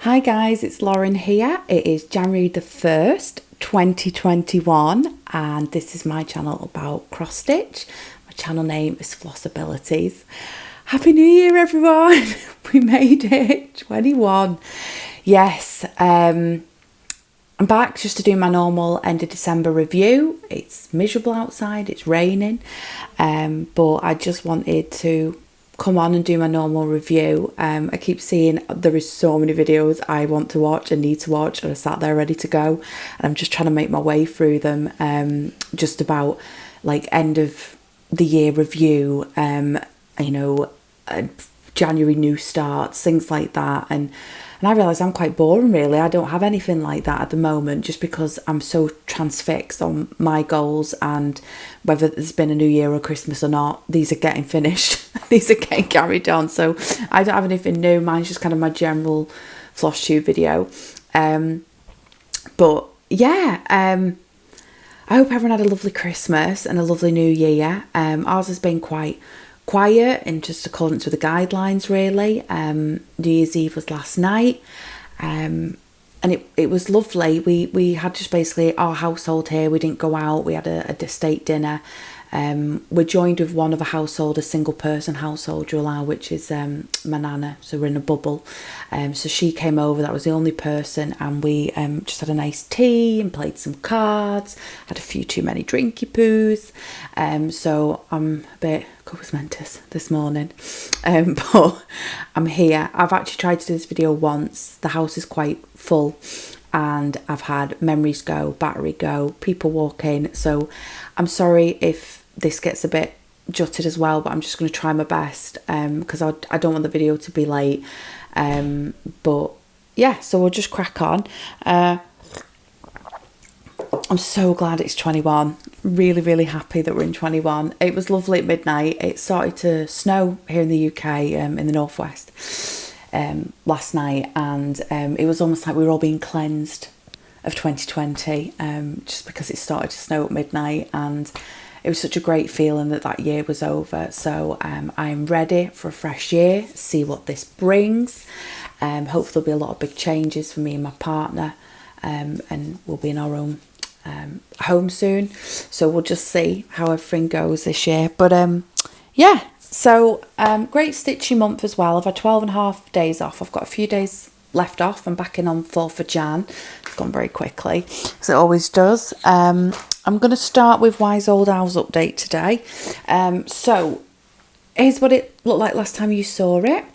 Hi guys, it's Lauren here. It is January the 1st, 2021, and this is my channel about cross stitch. My channel name is Flossabilities. Happy New Year everyone! We made it, 21. Yes, I'm back just to do my normal end of December review. It's miserable outside, it's raining, but I just wanted to come on and do my normal review. I keep seeing there is so many videos I want to watch and need to watch, and I sat there ready to go, and I'm just trying to make my way through them, just about like end of the year review, January new starts, things like that, and I realise I'm quite boring really. I don't have anything like that at the moment, just because I'm so transfixed on my goals, and whether there's been a new year or Christmas or not, these are getting finished. These are getting carried on, so I don't have anything new. Mine's just kind of my general Flosstube video. But yeah, I hope everyone had a lovely Christmas and a lovely New Year. Ours has been quite quiet in just accordance with the guidelines really. New Year's Eve was last night, and it was lovely. We had just basically our household here. We didn't go out. We had a state dinner. We're joined with one other household, a single person household you allow, which is my nana, so we're in a bubble. So she came over, that was the only person, and we just had a nice tea and played some cards, had a few too many drinky poos, so I'm a bit mentis this morning, but I'm here. I've actually tried to do this video once. The house is quite full, and I've had memories go, battery go, people walk in, so I'm sorry if this gets a bit jutted as well, but I'm just going to try my best, because I don't want the video to be late, but yeah, so we'll just crack on. I'm so glad it's 21. Really happy that we're in 21. It was lovely at midnight. It started to snow here in the UK, in the northwest, last night, and it was almost like we were all being cleansed of 2020, just because it started to snow at midnight, and it was such a great feeling that year was over. So I'm ready for a fresh year, see what this brings. Hopefully there'll be a lot of big changes for me and my partner, and we'll be in our own home soon, so we'll just see how everything goes this year. But yeah, so great stitchy month as well. I've had 12.5 days off. I've got a few days left off. I'm back in on 4th of Jan. It's gone very quickly, as it always does. I'm going to start with Wise Old Owls update today. So here's what it looked like last time you saw it,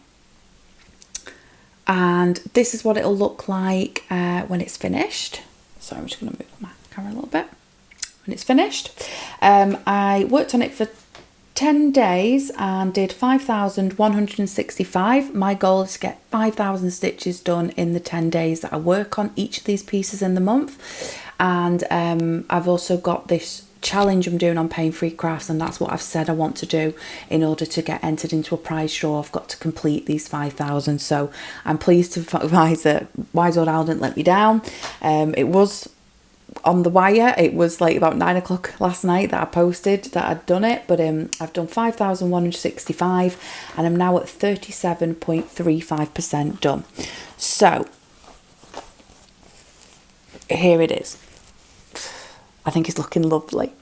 and this is what it'll look like when it's finished. So I'm just going to move my camera a little bit when it's finished. I worked on it for 10 days and did 5,165. My goal is to get 5,000 stitches done in the 10 days that I work on each of these pieces in the month. And I've also got this challenge I'm doing on Pain Free Crafts, and that's what I've said I want to do in order to get entered into a prize draw. I've got to complete these 5,000, so I'm pleased to advise that Wise Old Owl didn't let me down. It was on the wire. It was like about 9 o'clock last night that I posted that I'd done it, but I've done 5,165 and I'm now at 37.35% done. So here it is. I think it's looking lovely.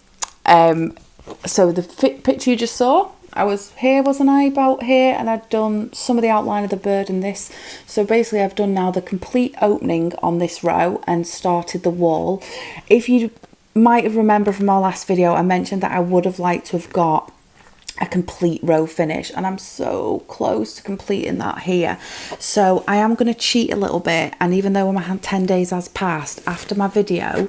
So the picture you just saw, I was here, wasn't I, about here, and I'd done some of the outline of the bird and this. So basically I've done now the complete opening on this row and started the wall. If you might have remembered from our last video, I mentioned that I would have liked to have got a complete row finish, and I'm so close to completing that here. So I am going to cheat a little bit, and even though my 10 days has passed after my video,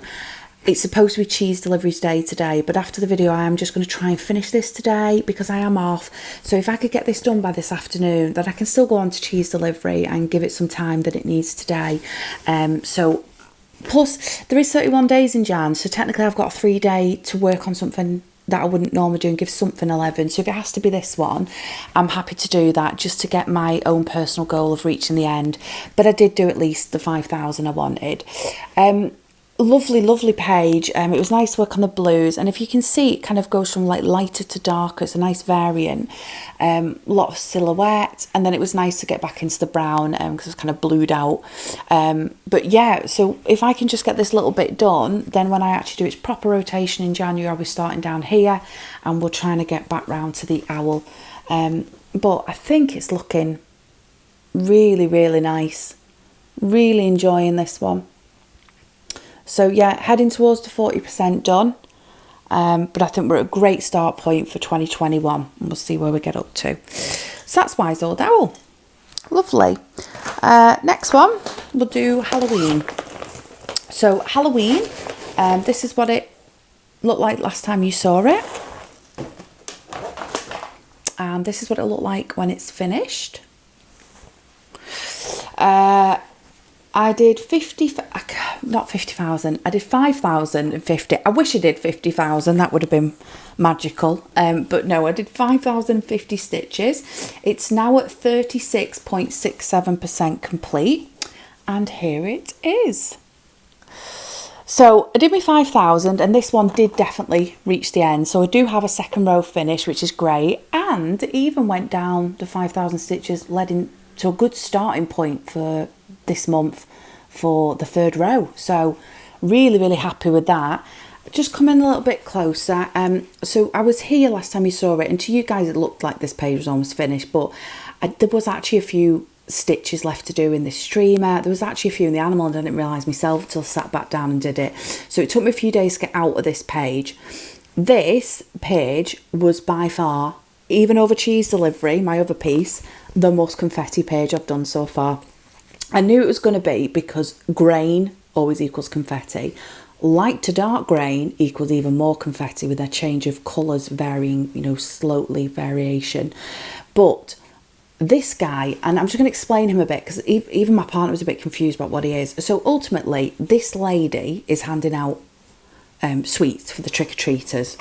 it's supposed to be cheese deliveries day today, but after the video I am just going to try and finish this today because I am off. So if I could get this done by this afternoon, then I can still go on to cheese delivery and give it some time that it needs today. So plus there is 31 days in Jan, so technically I've got a 3-day to work on something that I wouldn't normally do and give something 11. So if it has to be this one, I'm happy to do that just to get my own personal goal of reaching the end. But I did do at least the 5,000 I wanted. lovely page. It was nice work on the blues, and if you can see, it kind of goes from like lighter to darker. It's a nice variant. Lot of silhouette, and then it was nice to get back into the brown because it was kind of blued out. But yeah, so if I can just get this little bit done, then when I actually do its proper rotation in January, I'll be starting down here, and we're trying to get back round to the owl. But I think it's looking really nice. Really enjoying this one. So yeah, heading towards the 40% done. But I think we're at a great start point for 2021, and we'll see where we get up to. So that's Wise Old Owl. Lovely. Next one, we'll do Halloween. So Halloween, this is what it looked like last time you saw it. And this is what it'll look like when it's finished. I did 50,000. I did 5,050. I wish I did 50,000. That would have been magical. But no, I did 5,050 stitches. It's now at 36.67% complete. And here it is. So I did my 5,000, and this one did definitely reach the end. So I do have a second row finish, which is great. And it even went down the 5,000 stitches, leading to a good starting point for this month for the third row. So really happy with that. Just come in a little bit closer. So I was here last time you saw it, and to you guys it looked like this page was almost finished, but there was actually a few stitches left to do in this streamer. There was actually a few in the animal, and I didn't realise myself until I sat back down and did it. So it took me a few days to get out of this page. This page was by far, even over cheese delivery, my other piece, the most confetti page I've done so far. I knew it was going to be, because grain always equals confetti. Light to dark grain equals even more confetti, with a change of colours varying, slowly variation. But this guy, and I'm just going to explain him a bit, because even my partner was a bit confused about what he is. So ultimately, this lady is handing out sweets for the trick-or-treaters,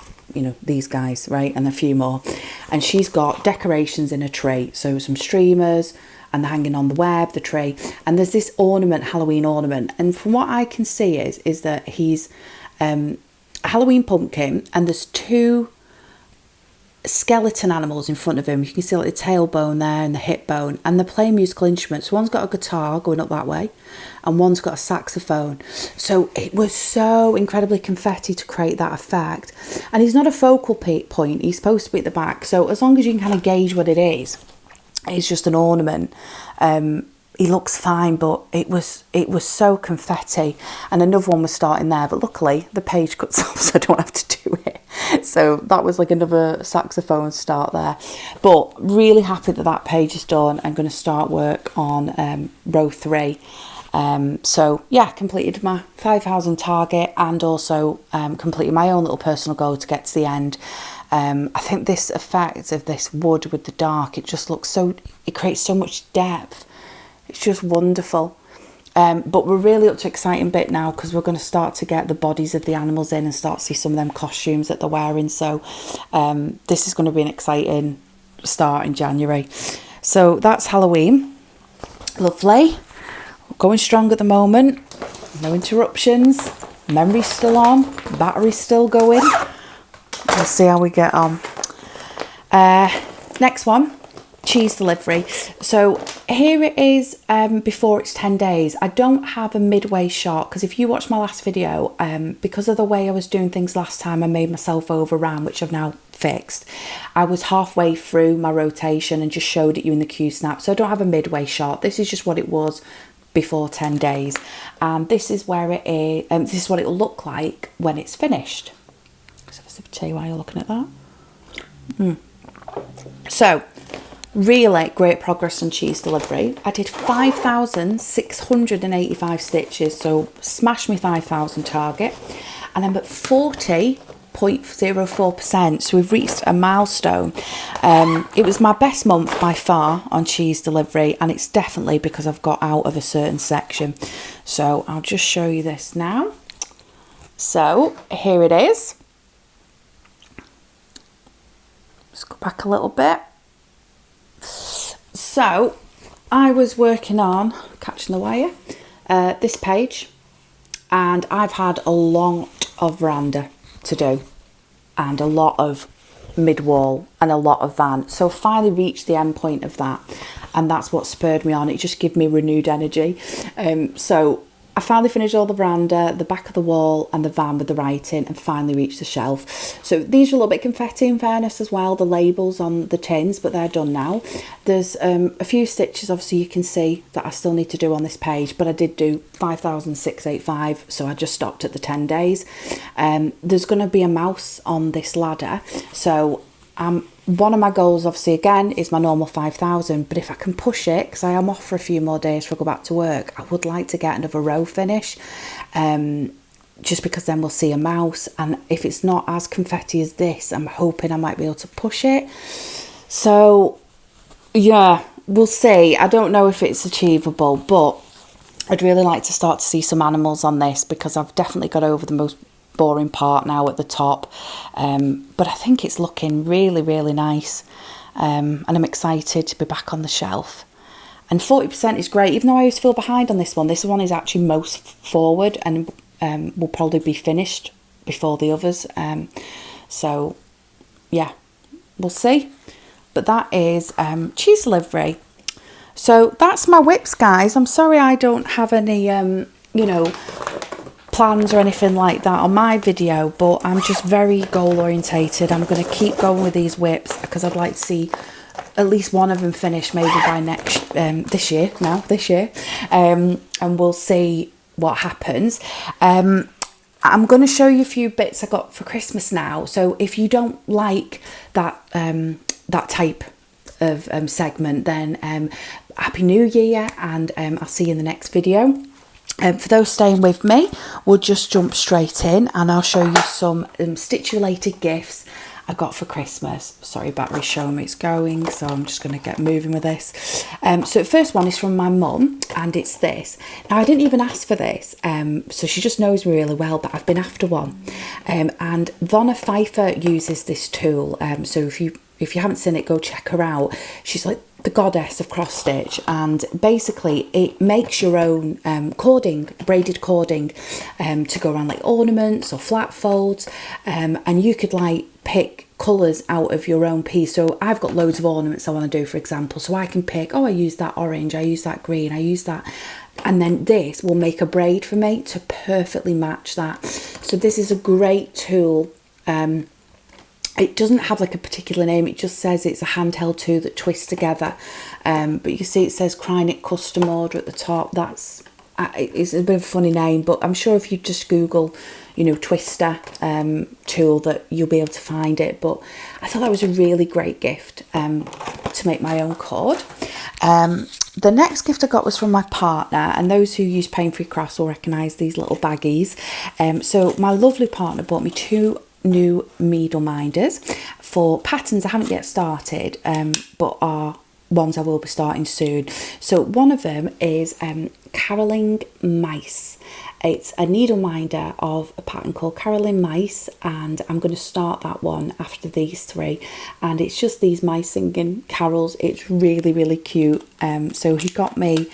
these guys, right, and a few more. And she's got decorations in a tray, so some streamers, and they're hanging on the web, the tray, and there's this ornament, Halloween ornament, and from what I can see is that he's a Halloween pumpkin, and there's two skeleton animals in front of him. You can see like the tailbone there and the hip bone, and they're playing musical instruments. One's got a guitar going up that way, and one's got a saxophone. So it was so incredibly confetti to create that effect. And he's not a focal point, he's supposed to be at the back, so as long as you can kind of gauge what it is, it's just an ornament. He looks fine, but it was so confetti. And another one was starting there, but luckily the page cuts off, so I don't have to do it. So that was like another saxophone start there. But really happy that page is done. I'm going to start work on row 3. So yeah, completed my 5,000 target, and also completed my own little personal goal to get to the end. I think this effect of this wood with the dark, it just looks so, it creates so much depth. It's just wonderful. But we're really up to exciting bit now, because we're going to start to get the bodies of the animals in and start to see some of them costumes that they're wearing. So this is going to be an exciting start in January. So that's Halloween. Lovely. Going strong at the moment. No interruptions. Memory's still on. Battery's still going. We'll see how we get on. Next one, cheese delivery. So here it is before it's 10 days. I don't have a midway shot, because if you watch my last video, because of the way I was doing things last time, I made myself overran, which I've now fixed. I was halfway through my rotation and just showed it you in the Q snap. So I don't have a midway shot. This is just what it was before 10 days. And this is where it is, this is what it'll look like when it's finished. So I'll tell you why you're looking at that. So really great progress on cheese delivery. I did 5,685 stitches, so smashed my 5,000 target, and I'm at 40.04%, so we've reached a milestone. It was my best month by far on cheese delivery, and it's definitely because I've got out of a certain section. So I'll just show you this now. So here it is. Let's go back a little bit. So I was working on, catching the wire, this page, and I've had a lot of veranda to do and a lot of mid-wall and a lot of van. So I finally reached the end point of that, and that's what spurred me on. It just gave me renewed energy. So I finally finished all the veranda, the back of the wall and the van with the writing, and finally reached the shelf. So these are a little bit confetti in fairness as well, the labels on the tins, but they're done now. There's a few stitches obviously you can see that I still need to do on this page, but I did do 5,685, so I just stopped at the 10 days. There's going to be a mouse on this ladder, so one of my goals obviously again is my normal 5,000, but if I can push it, because I am off for a few more days before I go back to work, I would like to get another row finish, just because then we'll see a mouse, and if it's not as confetti as this, I'm hoping I might be able to push it. So yeah, we'll see. I don't know if it's achievable, but I'd really like to start to see some animals on this, because I've definitely got over the most boring part now at the top, but I think it's looking really nice, and I'm excited to be back on the shelf. And 40% is great, even though I used to feel behind on this one. This one is actually most forward and will probably be finished before the others, so yeah, we'll see. But that is cheese delivery. So that's my whips, guys. I'm sorry I don't have any you know, plans or anything like that on my video, but I'm just very goal orientated. I'm going to keep going with these whips because I'd like to see at least one of them finished maybe by this year, and we'll see what happens. I'm going to show you a few bits I got for Christmas now, so if you don't like that that type of segment, then Happy New Year, and I'll see you in the next video. For those staying with me, we'll just jump straight in and I'll show you some stitch related gifts I got for Christmas. Sorry, battery's showing me it's going, so I'm just going to get moving with this. So the first one is from my mum, and it's this. Now, I didn't even ask for this, so she just knows me really well, but I've been after one. And Vonna Pfeiffer uses this tool, so if you haven't seen it, go check her out. She's like the goddess of cross stitch, and basically it makes your own cording, braided cording, to go around like ornaments or flat folds, and you could like pick colours out of your own piece. So I've got loads of ornaments I want to do, for example, so I can pick, oh, I use that orange, I use that green, I use that, and then this will make a braid for me to perfectly match that. So this is a great tool. It doesn't have like a particular name, it just says it's a handheld tool that twists together, but you can see it says Crynit custom order at the top. That's it's a bit of a funny name, but I'm sure if you just Google, you know, twister tool, that you'll be able to find it. But I thought that was a really great gift to make my own cord. The next gift I got was from my partner, and those who use Pain Free Crafts will recognise these little baggies. So my lovely partner bought me two new needle minders for patterns I haven't yet started, but are ones I will be starting soon. So one of them is Caroling Mice. It's a needle minder of a pattern called Caroling Mice, and I'm going to start that one after these three, and it's just these mice singing carols. It's really cute. So he got me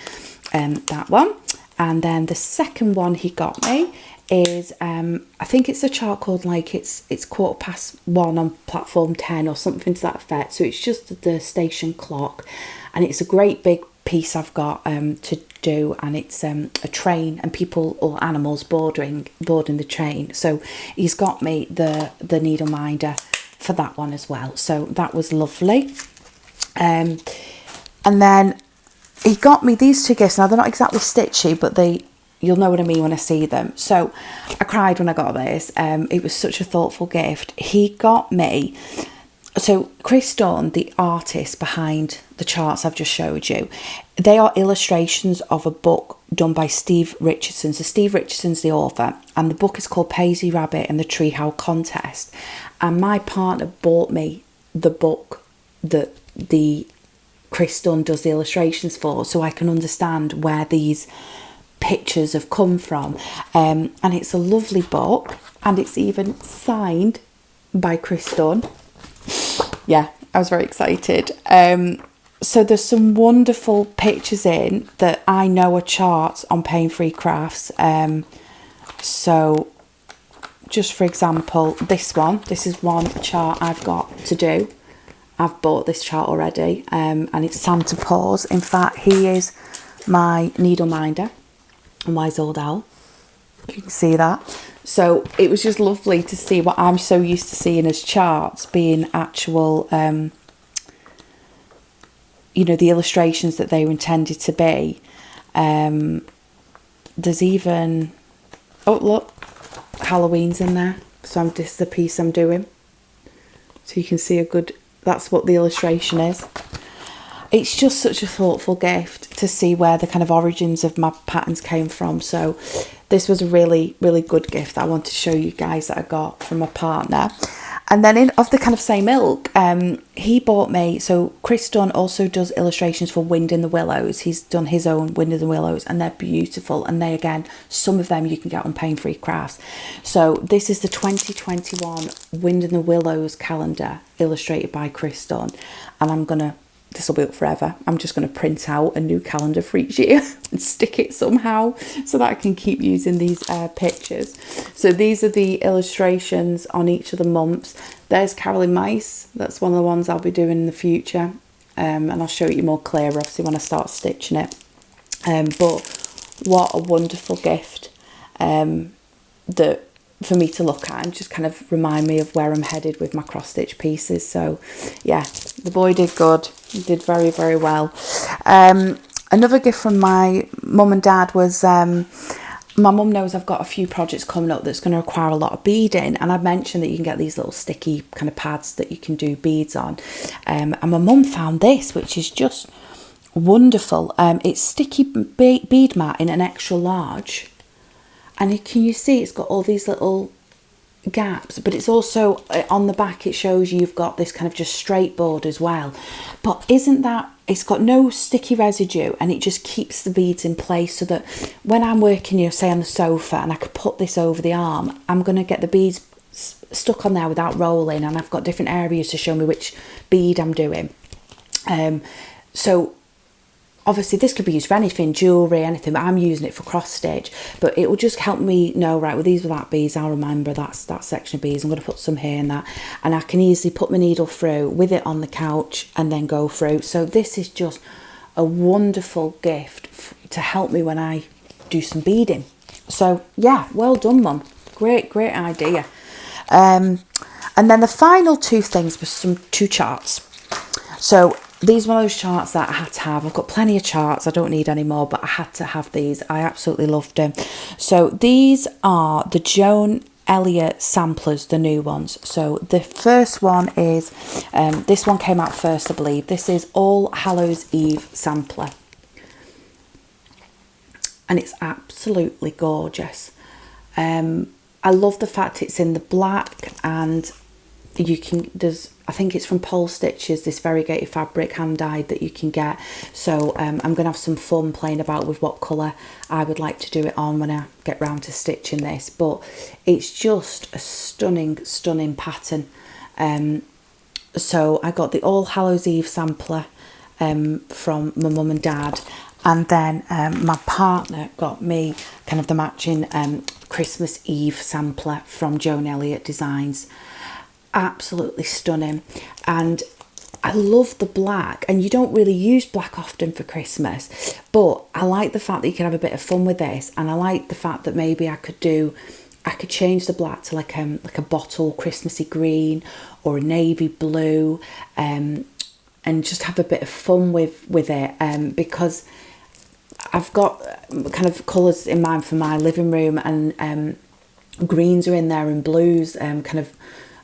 that one, and then the second one he got me is I think it's a chart called like it's 1:15 on platform 10 or something to that effect. So it's just the station clock, and it's a great big piece I've got to do, and it's a train and people or animals boarding the train. So he's got me the needle minder for that one as well, so that was lovely. And then he got me these two gifts. Now they're not exactly stitchy, but you'll know what I mean when I see them. So I cried when I got this. It was such a thoughtful gift. He got me, so Chris Dunn, the artist behind the charts I've just showed you, they are illustrations of a book done by Steve Richardson. So Steve Richardson's the author, and the book is called Paisley Rabbit and the Treehouse Contest. And my partner bought me the book that the Chris Dunn does the illustrations for, so I can understand where these pictures have come from, and it's a lovely book, and it's even signed by Chris Dunn. Yeah, I was very excited. So there's some wonderful pictures in that I know are charts on Pain Free Crafts. So just for example, this is one chart I've got to do. I've bought this chart already, and it's Santa Paws. In fact, he is my needle minder and wise old owl. You can see that. So it was just lovely to see what I'm so used to seeing as charts being actual, you know, the illustrations that they were intended to be. There's even, oh look, Halloween's in there. So this is the piece I'm doing. So you can see that's what the illustration is. It's just such a thoughtful gift to see where the kind of origins of my patterns came from. So this was a really, really good gift that I want to show you guys that I got from my partner. And then of the kind of same ilk, he bought me, so Chris Dunn also does illustrations for Wind in the Willows. He's done his own Wind in the Willows, and they're beautiful. And they, again, some of them you can get on Pain-Free Crafts. So this is the 2021 Wind in the Willows calendar, illustrated by Chris Dunn. And this will be up forever. I'm just going to print out a new calendar for each year and stick it somehow so that I can keep using these pictures. So these are the illustrations on each of the months. There's Caroline Mice. That's one of the ones I'll be doing in the future. And I'll show you more clear, obviously, when I start stitching it. But what a wonderful gift that for me to look at and just kind of remind me of where I'm headed with my cross stitch pieces. So yeah, the boy did good. He did very, very well. Another gift from my mum and dad was, my mum knows I've got a few projects coming up that's going to require a lot of beading, and I've mentioned that you can get these little sticky kind of pads that you can do beads on. And my mum found this, which is just wonderful. It's sticky bead mat in an extra large. And can you see it's got all these little gaps, but it's also on the back, it shows you've got this kind of just straight board as well. But isn't that, it's got no sticky residue, and it just keeps the beads in place so that when I'm working, you know, say on the sofa, and I could put this over the arm, I'm going to get the beads stuck on there without rolling, and I've got different areas to show me which bead I'm doing. So obviously this could be used for anything, jewellery, anything, but I'm using it for cross stitch. But it will just help me know, right, well, these were that beads, I'll remember that section of beads, I'm going to put some here and that, and I can easily put my needle through with it on the couch and then go through. So this is just a wonderful gift to help me when I do some beading. So yeah, well done, Mum. Great idea. And then the final two things were two charts. So these were those charts that I had to have. I've got plenty of charts. I don't need any more, but I had to have these. I absolutely loved them. So these are the Joan Elliott samplers, the new ones. So the first one is, this one came out first, I believe. This is All Hallows Eve sampler. And it's absolutely gorgeous. I love the fact it's in the black, and I think it's from Pole Stitches, this variegated fabric hand dyed that you can get. So I'm going to have some fun playing about with what colour I would like to do it on when I get round to stitching this. But it's just a stunning pattern. So I got the All Hallows Eve sampler from my mum and dad, and then my partner got me kind of the matching Christmas Eve sampler from Joan Elliott Designs. Absolutely stunning. And I love the black, and you don't really use black often for Christmas, but I like the fact that you can have a bit of fun with this, and I like the fact that maybe I could change the black to like a bottle Christmassy green or a navy blue, and just have a bit of fun with it, because I've got kind of colours in mind for my living room, and greens are in there, and blues, kind of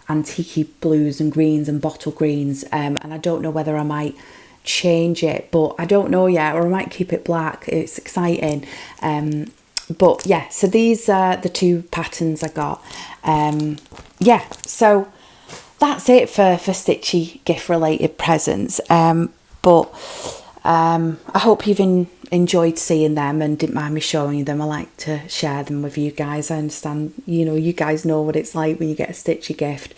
antique blues and greens and bottle greens, and I don't know whether I might change it, but I don't know yet, or I might keep it black. It's exciting. But yeah, so these are the two patterns I got. Yeah, so that's it for stitchy gift related presents. But I hope you've enjoyed seeing them and didn't mind me showing you them. I like to share them with you guys. I understand, you know, you guys know what it's like when you get a stitchy gift.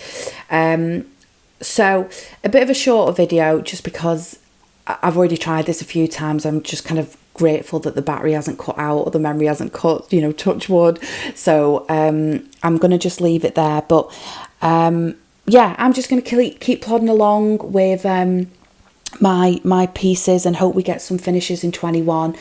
So a bit of a shorter video, just because I've already tried this a few times. I'm just kind of grateful that the battery hasn't cut out or the memory hasn't cut, you know, touch wood. So I'm going to just leave it there. But yeah, I'm just going to keep plodding along with my pieces and hope we get some finishes in 21,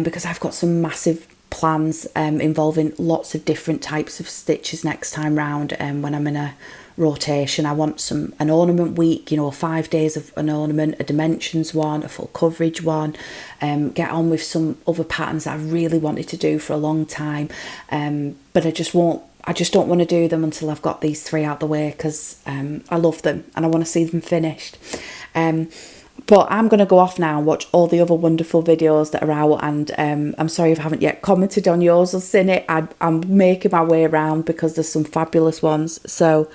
because I've got some massive plans involving lots of different types of stitches next time round. When I'm in a rotation, I want an ornament week, you know, 5 days of an ornament, a dimensions one, a full coverage one, get on with some other patterns that I've really wanted to do for a long time, but I just don't want to do them until I've got these 3 out the way, because I love them and I want to see them finished. But I'm going to go off now and watch all the other wonderful videos that are out, and I'm sorry if I haven't yet commented on yours or seen it. I'm making my way around because there's some fabulous ones. So,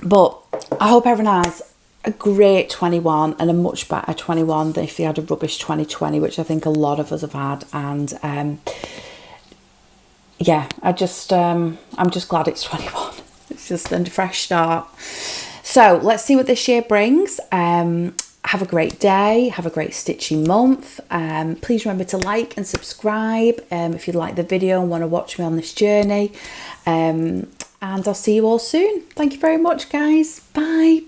but I hope everyone has a great 21 and a much better 21 than if you had a rubbish 2020, which I think a lot of us have had. And yeah, I'm just glad it's 21. It's just a fresh start. So let's see what this year brings. Have a great day. Have a great stitching month. Please remember to like and subscribe if you like the video and want to watch me on this journey. And I'll see you all soon. Thank you very much, guys. Bye.